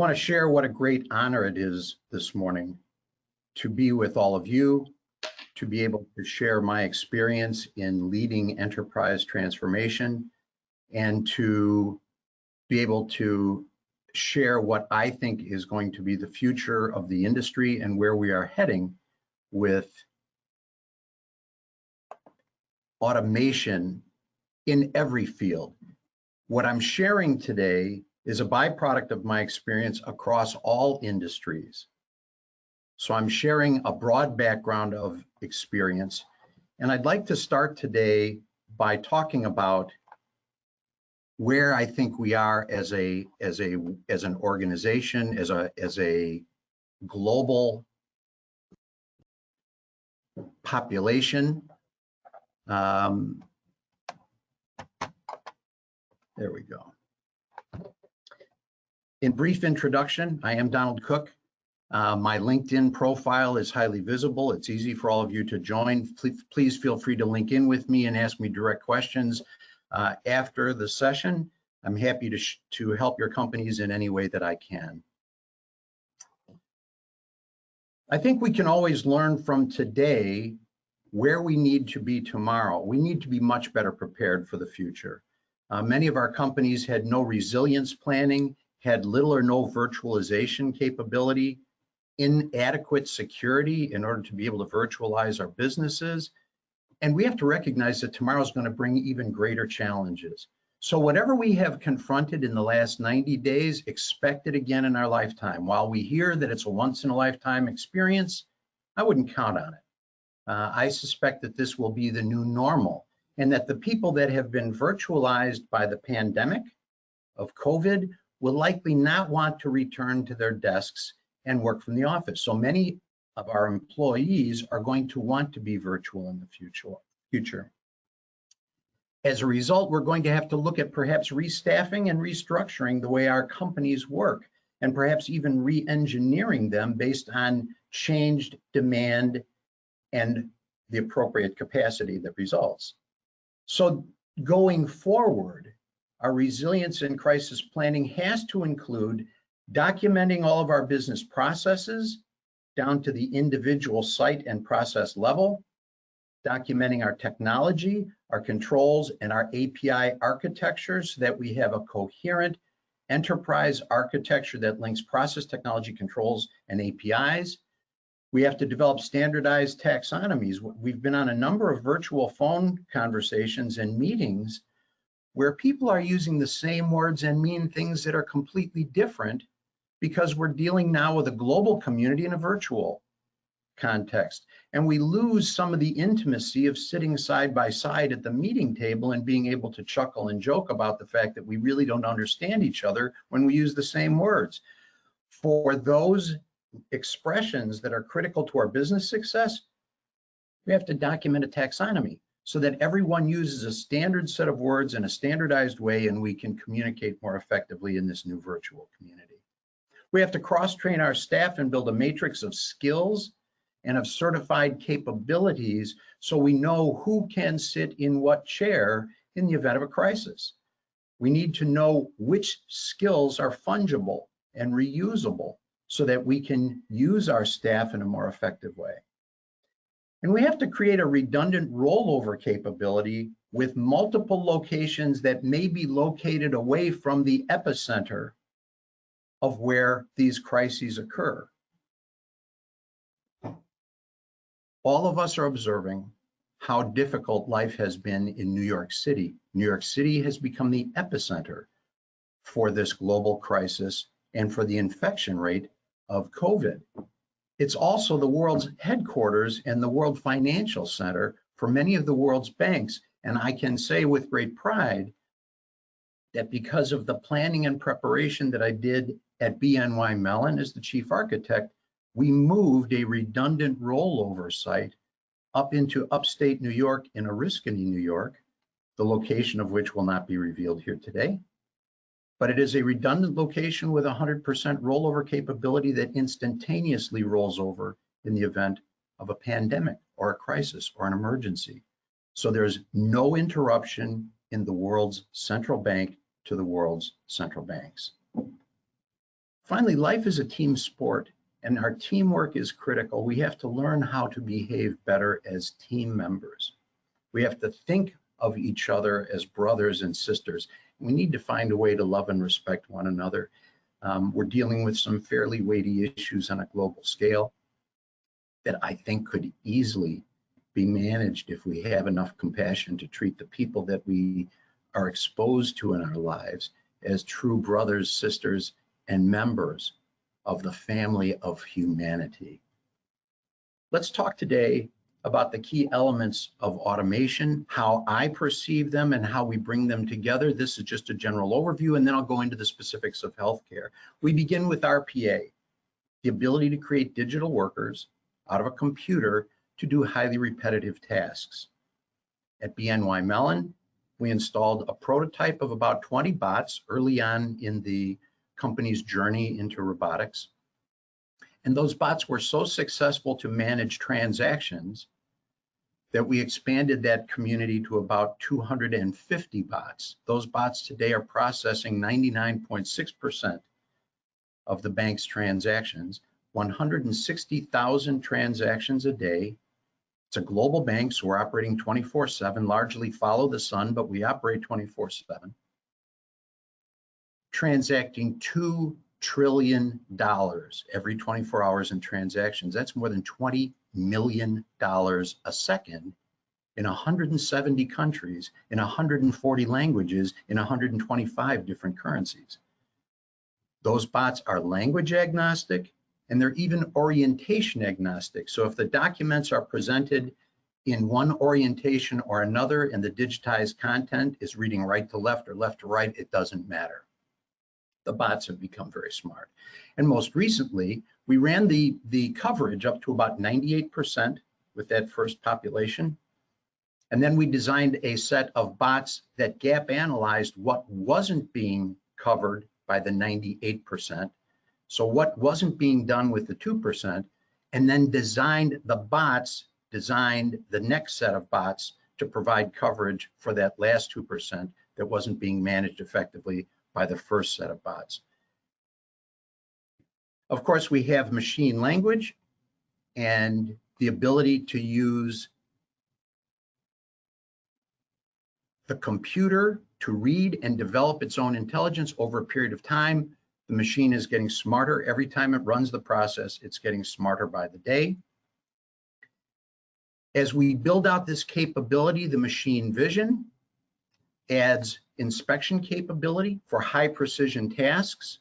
want to share what a great honor it is this morning to be with all of you, to be able to share my experience in leading enterprise transformation, and to be able to share what I think is going to be the future of the industry and where we are heading with automation in every field. What I'm sharing today is a byproduct of my experience across all industries. So I'm sharing a broad background of experience, and I'd like to start today by talking about where I think we are as an organization, as a global population. There we go. In brief introduction, I am Donald Cook. My LinkedIn profile is highly visible. It's easy for all of you to join. Please feel free to link in with me and ask me direct questions after the session. I'm happy to help your companies in any way that I can. I think we can always learn from today where we need to be tomorrow. We need to be much better prepared for the future. Many of our companies had no resilience planning, had little or no virtualization capability, inadequate security in order to be able to virtualize our businesses. And we have to recognize that tomorrow is going to bring even greater challenges. So whatever we have confronted in the last 90 days, expect it again in our lifetime. While we hear that it's a once in a lifetime experience, I wouldn't count on it. I suspect that this will be the new normal, and that the people that have been virtualized by the pandemic of COVID will likely not want to return to their desks and work from the office. So many of our employees are going to want to be virtual in the future. As a result, we're going to have to look at perhaps restaffing and restructuring the way our companies work, and perhaps even re-engineering them based on changed demand and the appropriate capacity that results. So going forward, our resilience and crisis planning has to include documenting all of our business processes down to the individual site and process level, documenting our technology, our controls, and our API architecture so that we have a coherent enterprise architecture that links process, technology, controls, and APIs. We have to develop standardized taxonomies. We've been on a number of virtual phone conversations and meetings where people are using the same words and mean things that are completely different because we're dealing now with a global community in a virtual context. And we lose some of the intimacy of sitting side by side at the meeting table and being able to chuckle and joke about the fact that we really don't understand each other when we use the same words. For those expressions that are critical to our business success, we have to document a taxonomy so that everyone uses a standard set of words in a standardized way and we can communicate more effectively in this new virtual community. We have to cross-train our staff and build a matrix of skills and of certified capabilities so we know who can sit in what chair in the event of a crisis. We need to know which skills are fungible and reusable so that we can use our staff in a more effective way. And we have to create a redundant rollover capability with multiple locations that may be located away from the epicenter of where these crises occur. All of us are observing how difficult life has been in New York City. New York City has become the epicenter for this global crisis and for the infection rate of COVID. It's also the world's headquarters and the World Financial Center for many of the world's banks. And I can say with great pride that because of the planning and preparation that I did at BNY Mellon as the chief architect, we moved a redundant rollover site up into upstate New York in Oriskany, New York, the location of which will not be revealed here today. But it is a redundant location with 100% rollover capability that instantaneously rolls over in the event of a pandemic or a crisis or an emergency. So there's no interruption in the world's central bank to the world's central banks. Finally, life is a team sport, and our teamwork is critical. We have to learn how to behave better as team members. We have to think of each other as brothers and sisters. We need to find a way to love and respect one another. We're dealing with some fairly weighty issues on a global scale that I think could easily be managed if we have enough compassion to treat the people that we are exposed to in our lives as true brothers, sisters, and members of the family of humanity. Let's talk today about the key elements of automation, how I perceive them, and how we bring them together. This is just a general overview, and then I'll go into the specifics of healthcare. We begin with RPA, the ability to create digital workers out of a computer to do highly repetitive tasks. At BNY Mellon, we installed a prototype of about 20 bots early on in the company's journey into robotics. And those bots were so successful to manage transactions that we expanded that community to about 250 bots. Those bots today are processing 99.6% of the bank's transactions, 160,000 transactions a day. It's a global bank, so we're operating 24/7, largely follow the sun, but we operate 24/7. Transacting $2 trillion every 24 hours in transactions. That's more than $20 million a second in 170 countries, in 140 languages, in 125 different currencies. Those bots are language agnostic, and they're even orientation agnostic. So if the documents are presented in one orientation or another and the digitized content is reading right to left or left to right, it doesn't matter. The bots have become very smart. And most recently, we ran the coverage up to about 98% with that first population. And then we designed a set of bots that gap analyzed what wasn't being covered by the 98%. So what wasn't being done with the 2%, and then designed the next set of bots to provide coverage for that last 2% that wasn't being managed effectively by the first set of bots. Of course, we have machine language and the ability to use the computer to read and develop its own intelligence over a period of time. The machine is getting smarter every time it runs the process. It's getting smarter by the day. As we build out this capability, the machine vision adds inspection capability for high precision tasks.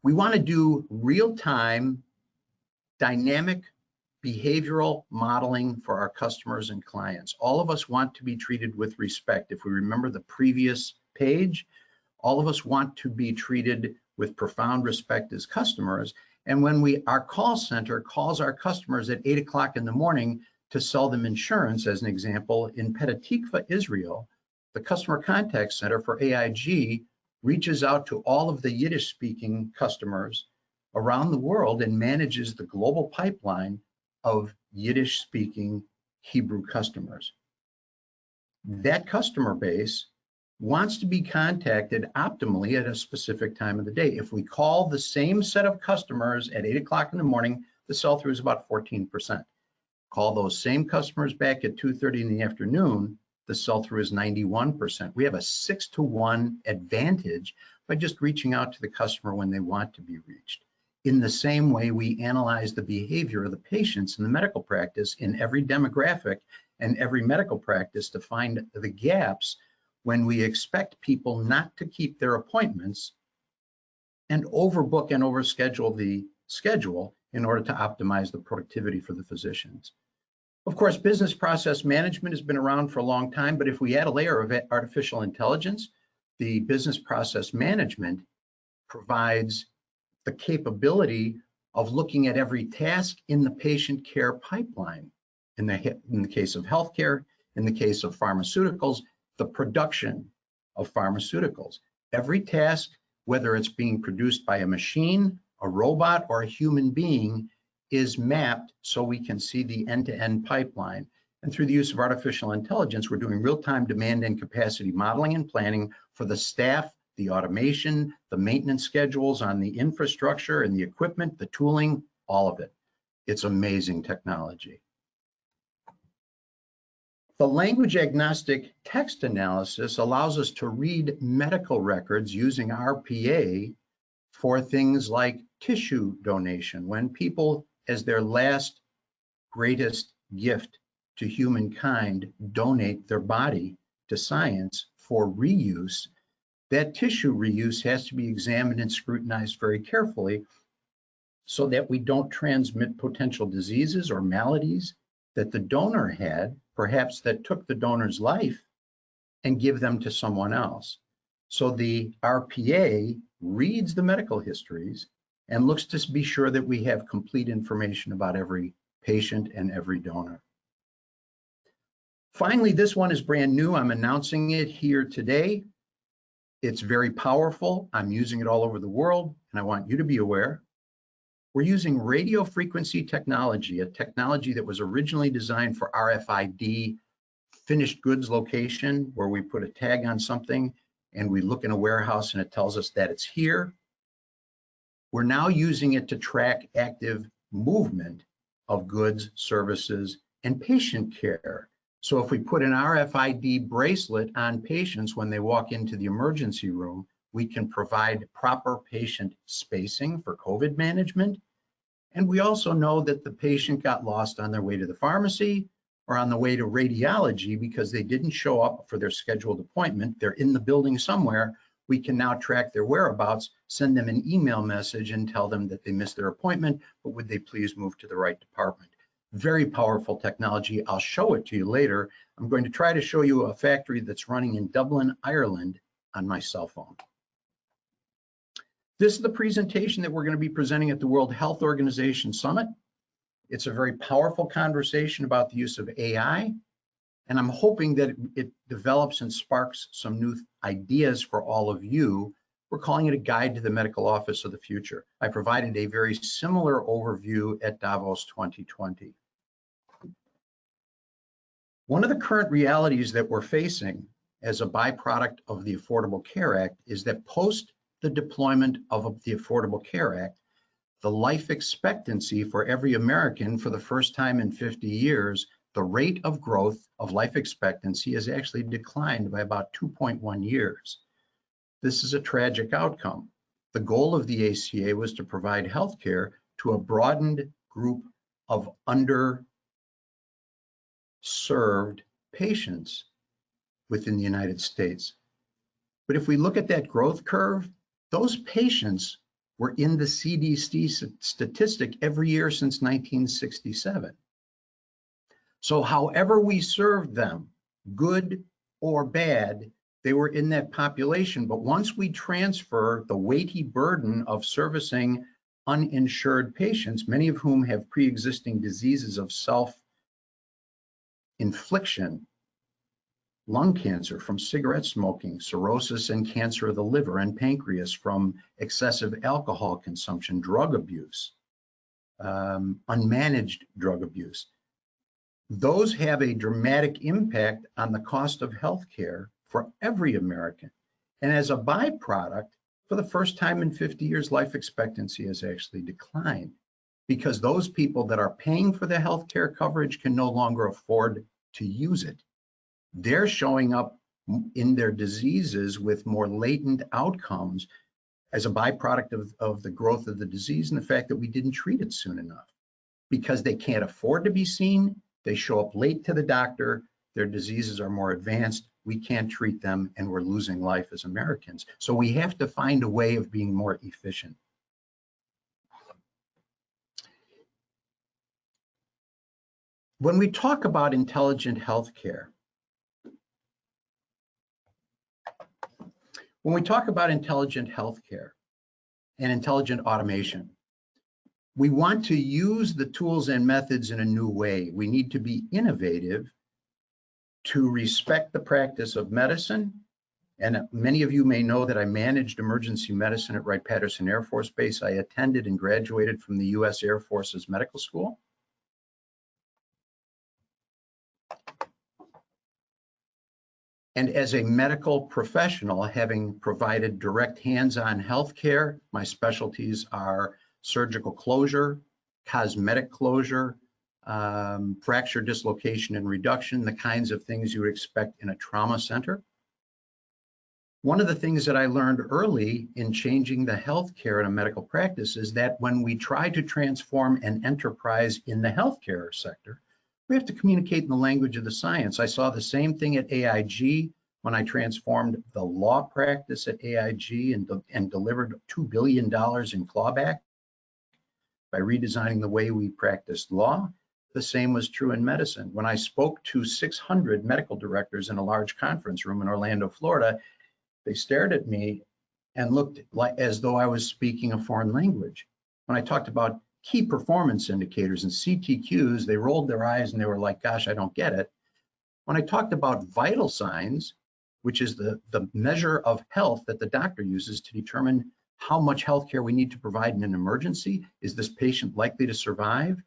We want to do real-time dynamic behavioral modeling for our customers and clients. All of us want to be treated with respect. If we remember the previous page, all of us want to be treated with profound respect as customers. And when our call center calls our customers at 8 o'clock in the morning to sell them insurance, as an example, in Petah Tikva, Israel, the customer contact center for AIG reaches out to all of the Yiddish-speaking customers around the world and manages the global pipeline of Yiddish-speaking Hebrew customers. That customer base wants to be contacted optimally at a specific time of the day. If we call the same set of customers at 8 o'clock in the morning, the sell-through is about 14%. Call those same customers back at 2:30 in the afternoon, the sell-through is 91%. We have a 6-to-1 advantage by just reaching out to the customer when they want to be reached. In the same way, we analyze the behavior of the patients in the medical practice in every demographic and every medical practice to find the gaps when we expect people not to keep their appointments and overbook and overschedule the schedule in order to optimize the productivity for the physicians. Of course, business process management has been around for a long time, but if we add a layer of artificial intelligence, the business process management provides the capability of looking at every task in the patient care pipeline. In the case of healthcare, in the case of pharmaceuticals, the production of pharmaceuticals. Every task, whether it's being produced by a machine, a robot, or a human being, is mapped so we can see the end-to-end pipeline. And through the use of artificial intelligence, we're doing real-time demand and capacity modeling and planning for the staff the automation, the maintenance schedules on the infrastructure and the equipment, the tooling, all of it. It's amazing technology. The language agnostic text analysis allows us to read medical records using RPA for things like tissue donation. When people, as their last greatest gift to humankind, donate their body to science for reuse, that tissue reuse has to be examined and scrutinized very carefully so that we don't transmit potential diseases or maladies that the donor had, perhaps that took the donor's life, and give them to someone else. So the RPA reads the medical histories and looks to be sure that we have complete information about every patient and every donor. Finally, this one is brand new. I'm announcing it here today. It's very powerful. I'm using it all over the world, and I want you to be aware. We're using radio frequency technology, a technology that was originally designed for RFID, finished goods location, where we put a tag on something and we look in a warehouse and it tells us that it's here. We're now using it to track active movement of goods, services, and patient care. So if we put an RFID bracelet on patients when they walk into the emergency room, we can provide proper patient spacing for COVID management. And we also know that the patient got lost on their way to the pharmacy or on the way to radiology because they didn't show up for their scheduled appointment. They're in the building somewhere. We can now track their whereabouts, send them an email message and tell them that they missed their appointment, but would they please move to the right department? Very powerful technology. I'll show it to you later. I'm going to try to show you a factory that's running in Dublin, Ireland on my cell phone. This is the presentation that we're going to be presenting at the World Health Organization Summit. It's a very powerful conversation about the use of AI, and I'm hoping that it develops and sparks some new ideas for all of you. We're calling it a guide to the medical office of the future. I provided a very similar overview at Davos 2020. One of the current realities that we're facing as a byproduct of the Affordable Care Act is that post the deployment of the Affordable Care Act, the life expectancy for every American for the first time in 50 years, the rate of growth of life expectancy has actually declined by about 2.1 years. This is a tragic outcome. The goal of the ACA was to provide health care to a broadened group of underserved patients within the United States. But if we look at that growth curve, those patients were in the CDC statistic every year since 1967. So however we served them, good or bad, they were in that population. But once we transfer the weighty burden of servicing uninsured patients, many of whom have pre-existing diseases of self-infliction, lung cancer from cigarette smoking, cirrhosis and cancer of the liver and pancreas from excessive alcohol consumption, drug abuse, unmanaged drug abuse. Those have a dramatic impact on the cost of health care for every American. And as a byproduct, for the first time in 50 years, life expectancy has actually declined because those people that are paying for the health care coverage can no longer afford to use it. They're showing up in their diseases with more latent outcomes as a byproduct of the growth of the disease and the fact that we didn't treat it soon enough. Because they can't afford to be seen, they show up late to the doctor, their diseases are more advanced, we can't treat them, and we're losing life as Americans. So we have to find a way of being more efficient. When we talk about intelligent healthcare, and intelligent automation, we want to use the tools and methods in a new way. We need to be innovative to respect the practice of medicine. And many of you may know that I managed emergency medicine at Wright-Patterson Air Force Base. I attended and graduated from the U.S. Air Force's medical school. And as a medical professional, having provided direct hands-on healthcare, my specialties are surgical closure, cosmetic closure, fracture dislocation and reduction, the kinds of things you would expect in a trauma center. One of the things that I learned early in changing the healthcare in a medical practice is that when we try to transform an enterprise in the healthcare sector, we have to communicate in the language of the science. I saw the same thing at AIG when I transformed the law practice at AIG and delivered $2 billion in clawback by redesigning the way we practiced law. The same was true in medicine. When I spoke to 600 medical directors in a large conference room in Orlando, Florida, they stared at me and looked like as though I was speaking a foreign language. When I talked about key performance indicators and CTQs, they rolled their eyes and they were like, gosh, I don't get it. When I talked about vital signs, which is the measure of health that the doctor uses to determine how much healthcare we need to provide in an emergency, is this patient likely to survive?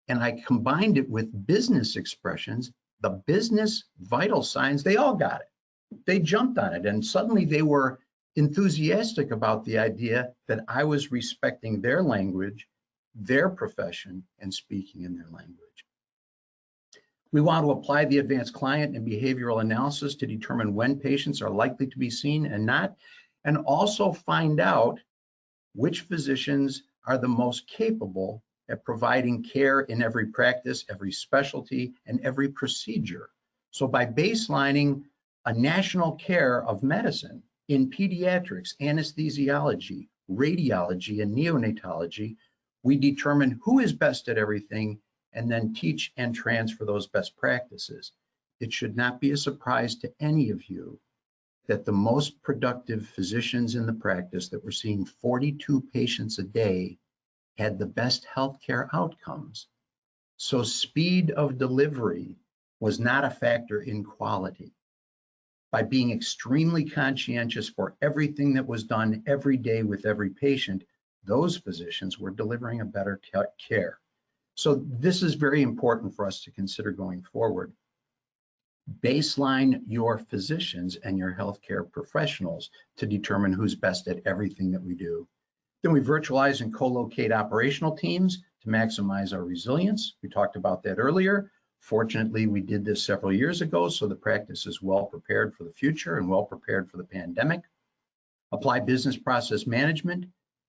And I combined it with business expressions, the business vital signs, they all got it. They jumped on it, and suddenly they were enthusiastic about the idea that I was respecting their language, their profession, and speaking in their language. We want to apply the advanced client and behavioral analysis to determine when patients are likely to be seen and not, and also find out which physicians are the most capable at providing care in every practice, every specialty, and every procedure. So by baselining a national care of medicine in pediatrics, anesthesiology, radiology, and neonatology, we determine who is best at everything and then teach and transfer those best practices. It should not be a surprise to any of you that the most productive physicians in the practice that were seeing 42 patients a day had the best healthcare outcomes. So speed of delivery was not a factor in quality. By being extremely conscientious for everything that was done every day with every patient, those physicians were delivering a better care. So this is very important for us to consider going forward. Baseline your physicians and your healthcare professionals to determine who's best at everything that we do. Then we virtualize and co-locate operational teams to maximize our resilience. We talked about that earlier. Fortunately, we did this several years ago, so the practice is well prepared for the future and well prepared for the pandemic. Apply business process management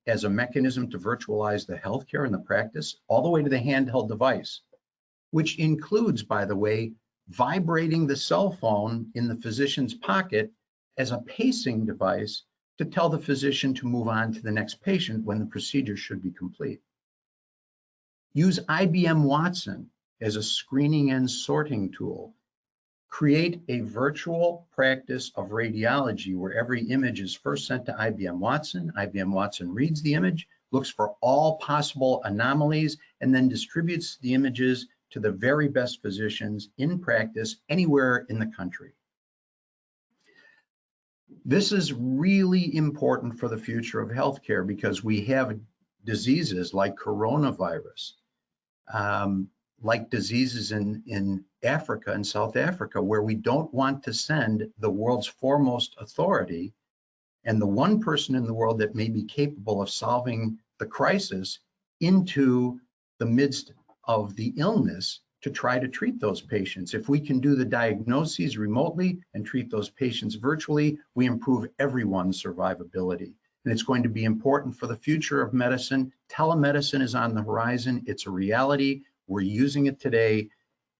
as a mechanism to virtualize the healthcare and the practice all the way to the handheld device, which includes, by the way, vibrating the cell phone in the physician's pocket as a pacing device to tell the physician to move on to the next patient when the procedure should be complete. Use IBM Watson as a screening and sorting tool. Create a virtual practice of radiology where every image is first sent to IBM Watson. IBM Watson reads the image, looks for all possible anomalies, and then distributes the images to the very best physicians in practice anywhere in the country. This is really important for the future of healthcare because we have diseases like coronavirus, like diseases in Africa and South Africa, where we don't want to send the world's foremost authority and the one person in the world that may be capable of solving the crisis into the midst of the illness to try to treat those patients. If we can do the diagnoses remotely and treat those patients virtually, we improve everyone's survivability. And it's going to be important for the future of medicine. Telemedicine is on the horizon. It's a reality. We're using it today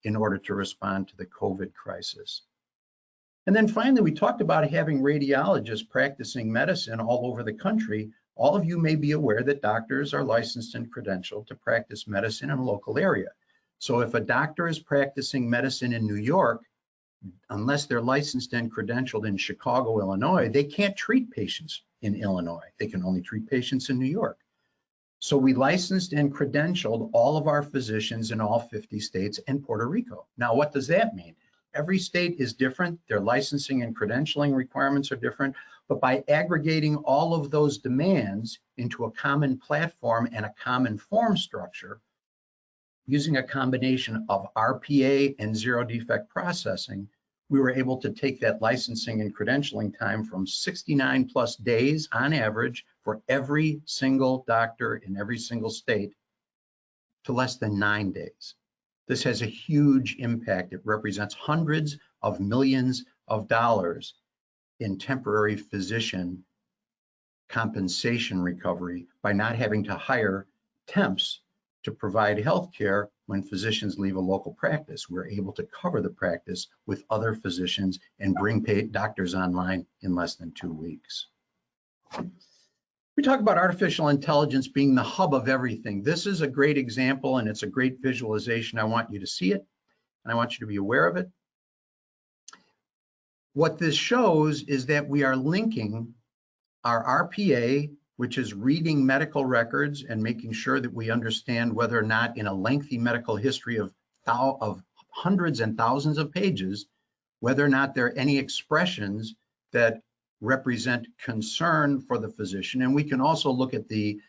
in order to respond to the COVID crisis. And then finally, we talked about having radiologists practicing medicine all over the country. All of you may be aware that doctors are licensed and credentialed to practice medicine in a local area. So if a doctor is practicing medicine in New York, unless they're licensed and credentialed in Chicago, Illinois, they can't treat patients in Illinois. They can only treat patients in New York. So we licensed and credentialed all of our physicians in all 50 states and Puerto Rico. Now, what does that mean? Every state is different. Their licensing and credentialing requirements are different. But by aggregating all of those demands into a common platform and a common form structure, using a combination of RPA and zero defect processing, we were able to take that licensing and credentialing time from 69 plus days on average for every single doctor in every single state to less than 9 days. This has a huge impact. It represents hundreds of millions of dollars in temporary physician compensation recovery by not having to hire temps to provide health care when physicians leave a local practice. We're able to cover the practice with other physicians and bring paid doctors online in less than 2 weeks. We talk about artificial intelligence being the hub of everything. This is a great example and it's a great visualization. I want you to see it and I want you to be aware of it. What this shows is that we are linking our RPA, which is reading medical records and making sure that we understand whether or not in a lengthy medical history of hundreds and thousands of pages, whether or not there are any expressions that represent concern for the physician. And we can also look at the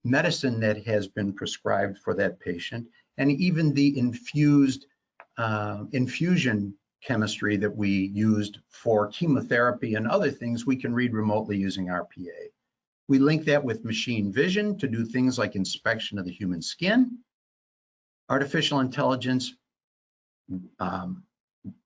medicine that has been prescribed for that patient and even the infusion chemistry that we used for chemotherapy and other things we can read remotely using RPA. We link that with machine vision to do things like inspection of the human skin, artificial intelligence,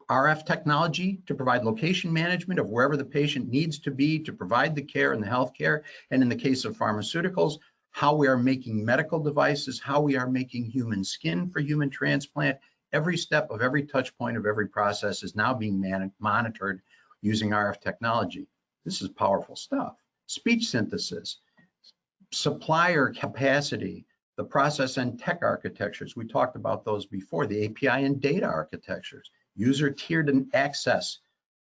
RF technology to provide location management of wherever the patient needs to be to provide the care and the healthcare. And in the case of pharmaceuticals, how we are making medical devices, how we are making human skin for human transplant. Every step of every touch point of every process is now being monitored using RF technology. This is powerful stuff. Speech synthesis, supplier capacity, the process and tech architectures. We talked about those before, the API and data architectures, user tiered access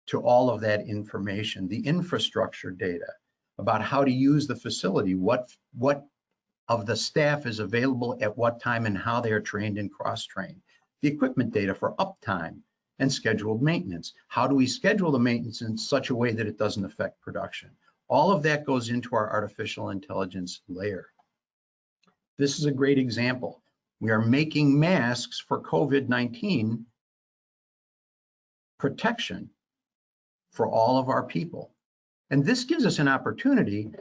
to all of that information, the infrastructure data about how to use the facility, what of the staff is available at what time and how they are trained and cross-trained. The equipment data for uptime and scheduled maintenance. How do we schedule the maintenance in such a way that it doesn't affect production? All of that goes into our artificial intelligence layer. This is a great example. We are making masks for COVID-19 protection for all of our people. And this gives us an opportunity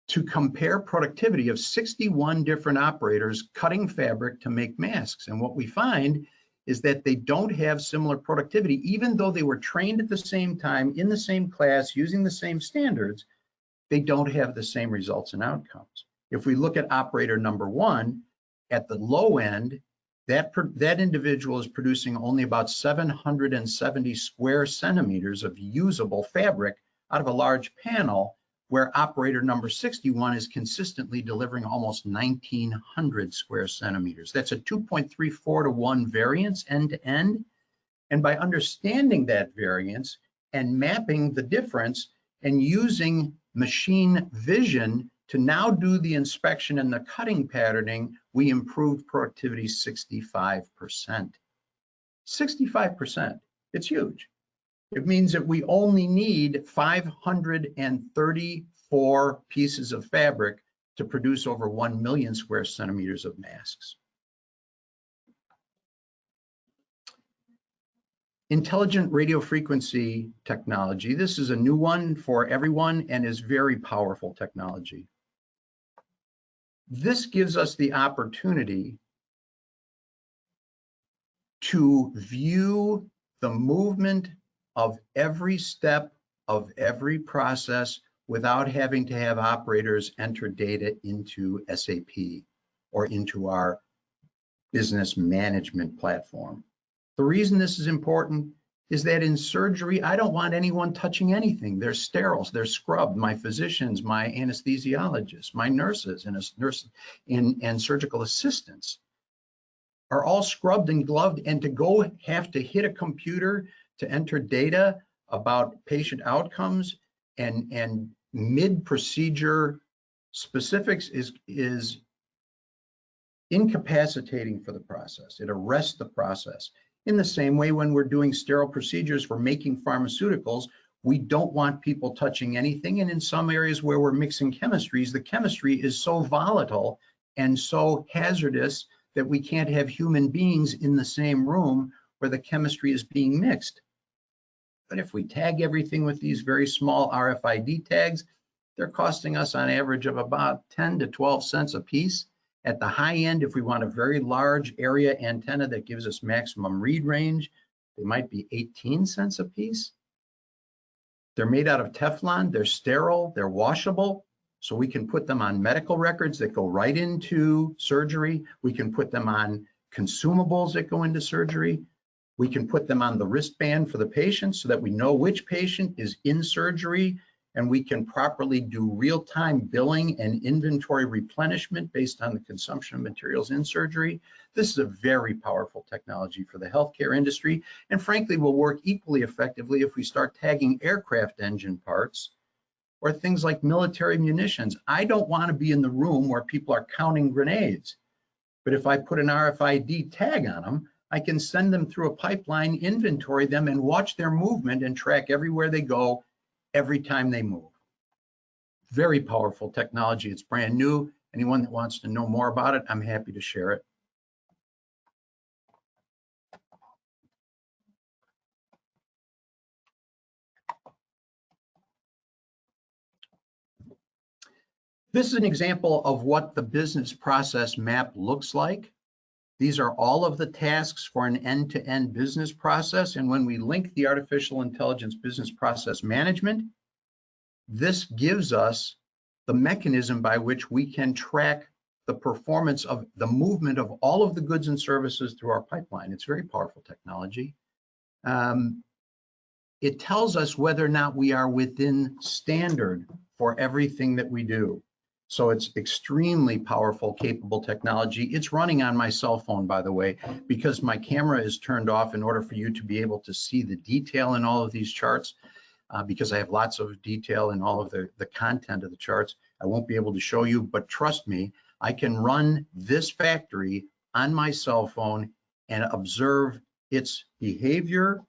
to compare productivity of 61 different operators cutting fabric to make masks. And what we find is that they don't have similar productivity, even though they were trained at the same time, in the same class, using the same standards, they don't have the same results and outcomes. If we look at operator number 1, at the low end, that individual is producing only about 770 square centimeters of usable fabric out of a large panel, where operator number 61 is consistently delivering almost 1,900 square centimeters. That's a 2.34 to 1 variance end to end. And by understanding that variance and mapping the difference and using machine vision to now do the inspection and the cutting patterning, we improved productivity 65%. 65%, it's huge. It means that we only need 534 pieces of fabric to produce over 1 million square centimeters of masks. Intelligent radio frequency technology. This is a new one for everyone and is very powerful technology. This gives us the opportunity to view the movement of every step of every process without having to have operators enter data into SAP or into our business management platform. The reason this is important is that in surgery, I don't want anyone touching anything. They're sterile, they're scrubbed. My physicians, my anesthesiologists, my nurses and surgical assistants are all scrubbed and gloved, and to have to hit a computer to enter data about patient outcomes and mid-procedure specifics is incapacitating for the process. It arrests the process. In the same way, when we're doing sterile procedures for making pharmaceuticals, we don't want people touching anything. And in some areas where we're mixing chemistries, the chemistry is so volatile and so hazardous that we can't have human beings in the same room where the chemistry is being mixed. But if we tag everything with these very small RFID tags, they're costing us on average of about 10 to 12 cents a piece. At the high end, if we want a very large area antenna that gives us maximum read range, they might be 18 cents a piece. They're made out of Teflon, they're sterile, they're washable, so we can put them on medical records that go right into surgery. We can put them on consumables that go into surgery. We can put them on the wristband for the patient so that we know which patient is in surgery, and we can properly do real-time billing and inventory replenishment based on the consumption of materials in surgery. This is a very powerful technology for the healthcare industry, and frankly will work equally effectively if we start tagging aircraft engine parts or things like military munitions. I don't want to be in the room where people are counting grenades, but if I put an RFID tag on them, I can send them through a pipeline, inventory them, and watch their movement and track everywhere they go, every time they move. Very powerful technology. It's brand new. Anyone that wants to know more about it, I'm happy to share it. This is an example of what the business process map looks like. These are all of the tasks for an end-to-end business process. And when we link the artificial intelligence business process management, this gives us the mechanism by which we can track the performance of the movement of all of the goods and services through our pipeline. It's very powerful technology. It tells us whether or not we are within standard for everything that we do. So it's extremely powerful, capable technology. It's running on my cell phone, by the way, because my camera is turned off in order for you to be able to see the detail in all of these charts. Because I have lots of detail in all of the content of the charts, I won't be able to show you, but trust me, I can run this factory on my cell phone and observe its behavior,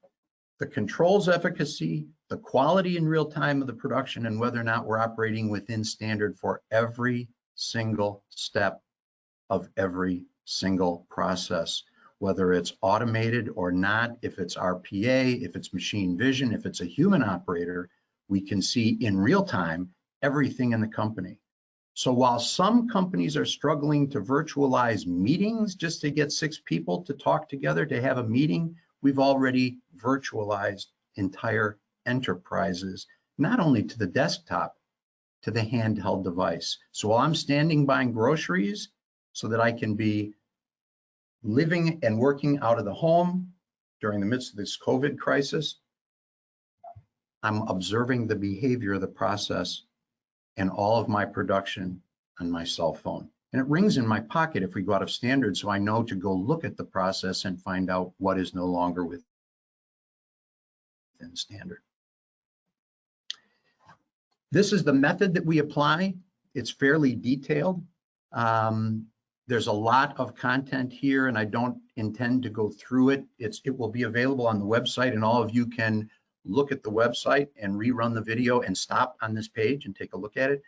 the controls efficacy, the quality in real time of the production, and whether or not we're operating within standard for every single step of every single process, whether it's automated or not, if it's RPA, if it's machine vision, if it's a human operator, we can see in real time everything in the company. So while some companies are struggling to virtualize meetings just to get 6 people to talk together to have a meeting, we've already virtualized entire enterprises, not only to the desktop, to the handheld device. So while I'm standing buying groceries so that I can be living and working out of the home during the midst of this COVID crisis, I'm observing the behavior of the process and all of my production on my cell phone. And it rings in my pocket if we go out of standard, so I know to go look at the process and find out what is no longer within standard. This is the method that we apply. It's fairly detailed. There's a lot of content here, and I don't intend to go through it. It will be available on the website, and all of you can look at the website and rerun the video and stop on this page and take a look at it.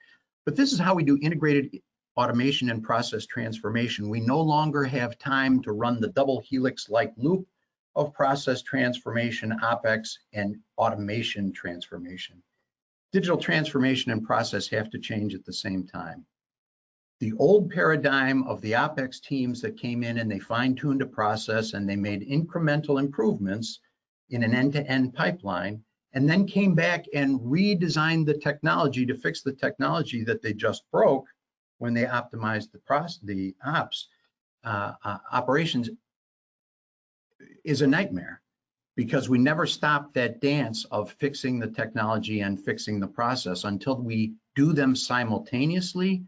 But this is how we do integrated automation and process transformation. We no longer have time to run the double helix-like loop of process transformation, OpEx, and automation transformation. Digital transformation and process have to change at the same time. The old paradigm of the OpEx teams that came in and they fine-tuned a process and they made incremental improvements in an end-to-end pipeline, and then came back and redesigned the technology to fix the technology that they just broke when they optimized the operations, is a nightmare, because we never stop that dance of fixing the technology and fixing the process. Until we do them simultaneously,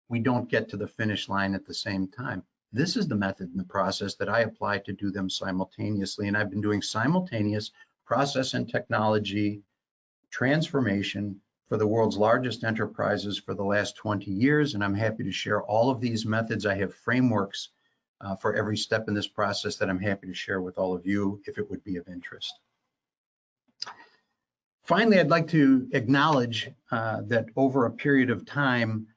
we don't get to the finish line at the same time. This is the method and the process that I apply to do them simultaneously, and I've been doing simultaneous process and technology transformation for the world's largest enterprises for the last 20 years, and I'm happy to share all of these methods. I have frameworks for every step in this process that I'm happy to share with all of you if it would be of interest. Finally, I'd like to acknowledge that over a period of time,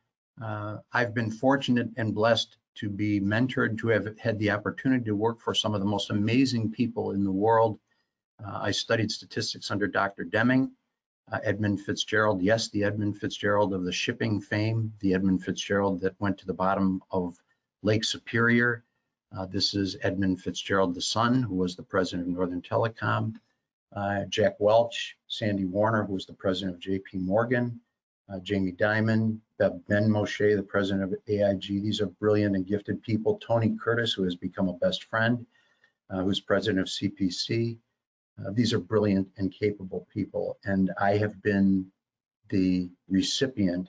I've been fortunate and blessed to be mentored, to have had the opportunity to work for some of the most amazing people in the world. I studied statistics under Dr. Deming. Edmund Fitzgerald, yes, the Edmund Fitzgerald of the shipping fame, the Edmund Fitzgerald that went to the bottom of Lake Superior. This is Edmund Fitzgerald, the son, who was the president of Northern Telecom. Jack Welch, Sandy Warner, who was the president of JP Morgan. Jamie Dimon, Ben Moshe, the president of AIG. These are brilliant and gifted people. Tony Curtis, who has become a best friend, who's president of CPC. These are brilliant and capable people, and I have been the recipient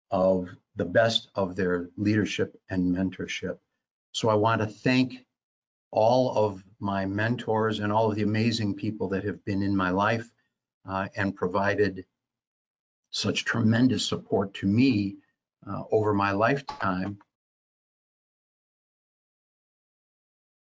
of the best of their leadership and mentorship. So I want to thank all of my mentors and all of the amazing people that have been in my life and provided such tremendous support to me over my lifetime,